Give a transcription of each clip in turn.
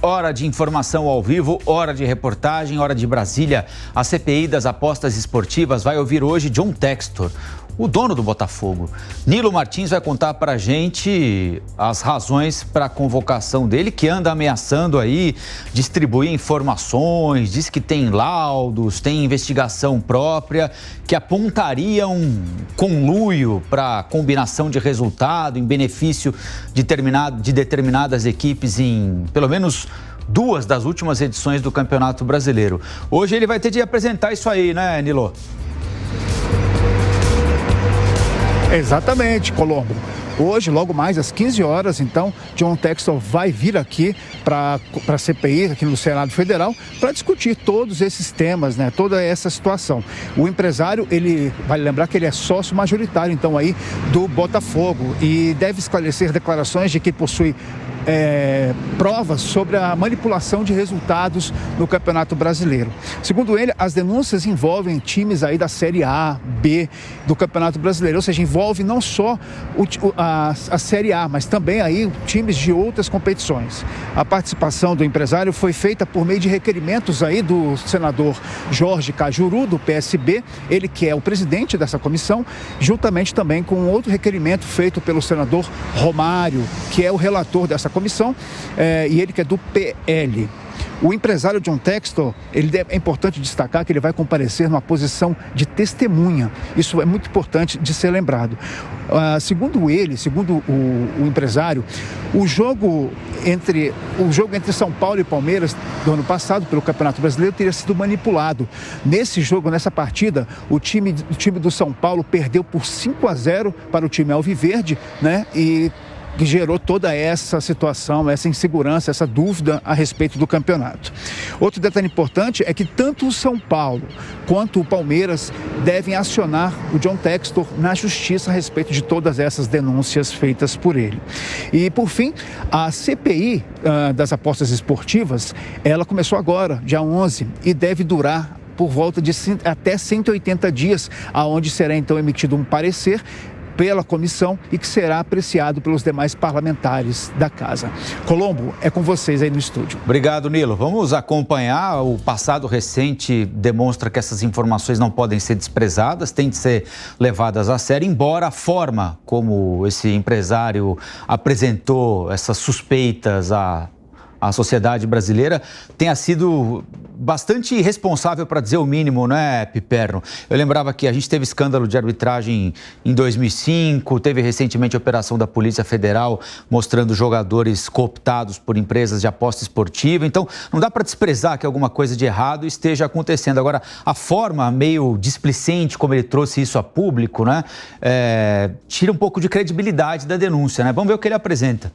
Hora de informação ao vivo, hora de reportagem, hora de Brasília. A CPI das apostas esportivas vai ouvir hoje John Textor, o dono do Botafogo. Nilo Martins vai contar pra gente as razões para a convocação dele, que anda ameaçando aí distribuir informações, diz que tem laudos, tem investigação própria, que apontaria um conluio para combinação de resultado em benefício de determinadas equipes em pelo menos 2 das últimas edições do Campeonato Brasileiro. Hoje ele vai ter de apresentar isso aí, né, Nilo? Exatamente, Colombo. Hoje, logo mais às 15 horas, então, John Textor vai vir aqui para a CPI, aqui no Senado Federal, para discutir todos esses temas, né? Toda essa situação. O empresário, ele vale lembrar que ele é sócio majoritário, então, aí, do Botafogo e deve esclarecer declarações de que possui provas sobre a manipulação de resultados no Campeonato Brasileiro. Segundo ele, as denúncias envolvem times aí da Série A, B do Campeonato Brasileiro, ou seja, envolve não só a Série A, mas também aí times de outras competições. A participação do empresário foi feita por meio de requerimentos aí do senador Jorge Cajuru, do PSB, ele que é o presidente dessa comissão, juntamente também com outro requerimento feito pelo senador Romário, que é o relator dessa comissão, e ele que é do PL. O empresário John Textor, é importante destacar que ele vai comparecer numa posição de testemunha. Isso é muito importante de ser lembrado. Segundo o empresário, o jogo entre São Paulo e Palmeiras do ano passado, pelo Campeonato Brasileiro, teria sido manipulado. Nesse jogo, nessa partida, o time do São Paulo perdeu por 5-0 para o time alviverde, né? E que gerou toda essa situação, essa insegurança, essa dúvida a respeito do campeonato. Outro detalhe importante é que tanto o São Paulo quanto o Palmeiras devem acionar o John Textor na justiça a respeito de todas essas denúncias feitas por ele. E, por fim, a CPI das apostas esportivas, ela começou agora, dia 11, e deve durar por volta de até 180 dias, aonde será então emitido um parecer pela comissão e que será apreciado pelos demais parlamentares da casa. Colombo, é com vocês aí no estúdio. Obrigado, Nilo. Vamos acompanhar. O passado recente demonstra que essas informações não podem ser desprezadas, têm de ser levadas a sério, embora a forma como esse empresário apresentou essas suspeitas à sociedade brasileira tenha sido bastante irresponsável, para dizer o mínimo, né, Piperno? Eu lembrava que a gente teve escândalo de arbitragem em 2005, teve recentemente a operação da Polícia Federal mostrando jogadores cooptados por empresas de aposta esportiva. Então, não dá para desprezar que alguma coisa de errado esteja acontecendo. Agora, a forma meio displicente como ele trouxe isso a público, né, tira um pouco de credibilidade da denúncia, né? Vamos ver o que ele apresenta.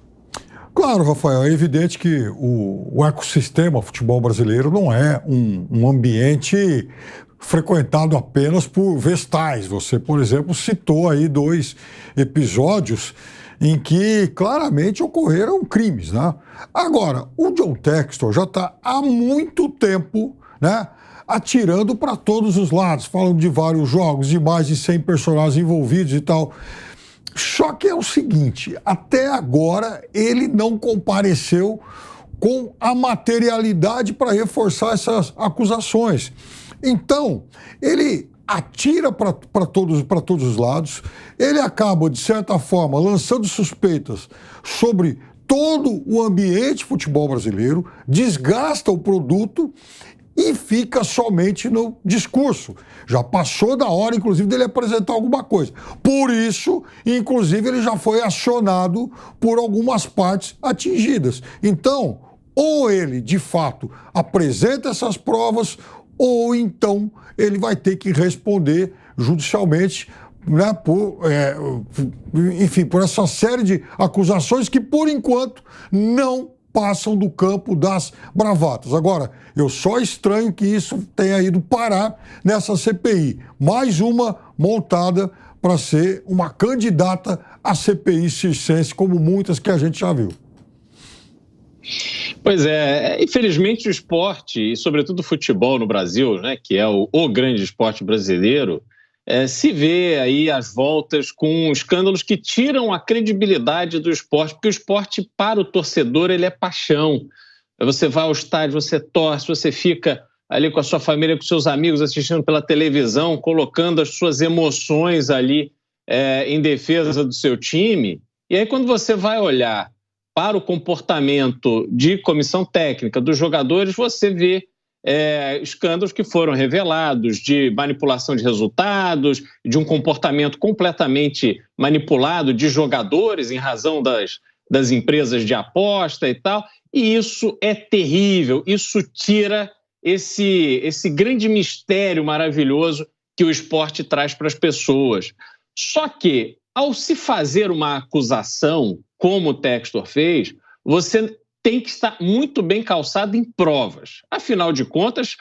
Claro, Rafael, é evidente que o ecossistema futebol brasileiro não é um ambiente frequentado apenas por vestais. Você, por exemplo, citou aí 2 episódios em que claramente ocorreram crimes, né? Agora, o John Textor já está há muito tempo, né, atirando para todos os lados, falando de vários jogos, de mais de 100 personagens envolvidos e tal. Só que é o seguinte, até agora ele não compareceu com a materialidade para reforçar essas acusações. Então, ele atira para todos os lados, ele acaba, de certa forma, lançando suspeitas sobre todo o ambiente futebol brasileiro, desgasta o produto e fica somente no discurso. Já passou da hora, inclusive, dele apresentar alguma coisa. Por isso, inclusive, ele já foi acionado por algumas partes atingidas. Então, ou ele, de fato, apresenta essas provas, ou então ele vai ter que responder judicialmente, né, por essa série de acusações que, por enquanto, não passam do campo das bravatas. Agora, eu só estranho que isso tenha ido parar nessa CPI. Mais uma montada para ser uma candidata à CPI circense, como muitas que a gente já viu. Pois é, infelizmente o esporte, e sobretudo o futebol no Brasil, né, que é o grande esporte brasileiro, se vê aí às voltas com escândalos que tiram a credibilidade do esporte, porque o esporte, para o torcedor, ele é paixão. você vai ao estádio, você torce, você fica ali com a sua família, com seus amigos, assistindo pela televisão, colocando as suas emoções ali em defesa do seu time. E aí, quando você vai olhar para o comportamento de comissão técnica dos jogadores, você vê escândalos que foram revelados de manipulação de resultados, de um comportamento completamente manipulado de jogadores em razão das empresas de aposta e tal. E isso é terrível, isso tira esse grande mistério maravilhoso que o esporte traz para as pessoas. Só que, ao se fazer uma acusação, como o Textor fez, você tem que estar muito bem calçado em provas. Afinal de contas,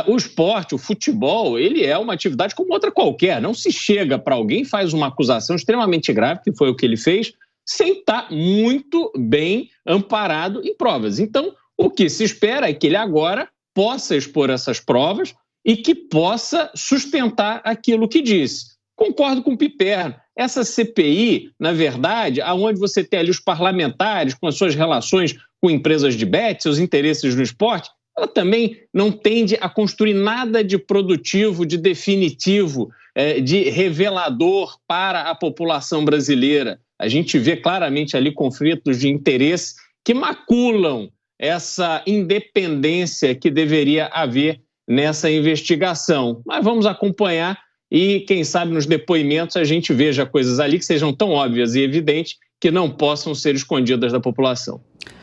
o esporte, o futebol, ele é uma atividade como outra qualquer. Não se chega para alguém, faz uma acusação extremamente grave, que foi o que ele fez, sem estar muito bem amparado em provas. Então, o que se espera é que ele agora possa expor essas provas e que possa sustentar aquilo que disse. Concordo com o Piperno. Essa CPI, na verdade, onde você tem ali os parlamentares com as suas relações com empresas de bet, seus interesses no esporte, ela também não tende a construir nada de produtivo, de definitivo, de revelador para a população brasileira. A gente vê claramente ali conflitos de interesse que maculam essa independência que deveria haver nessa investigação. Mas vamos acompanhar e, quem sabe, nos depoimentos a gente veja coisas ali que sejam tão óbvias e evidentes que não possam ser escondidas da população.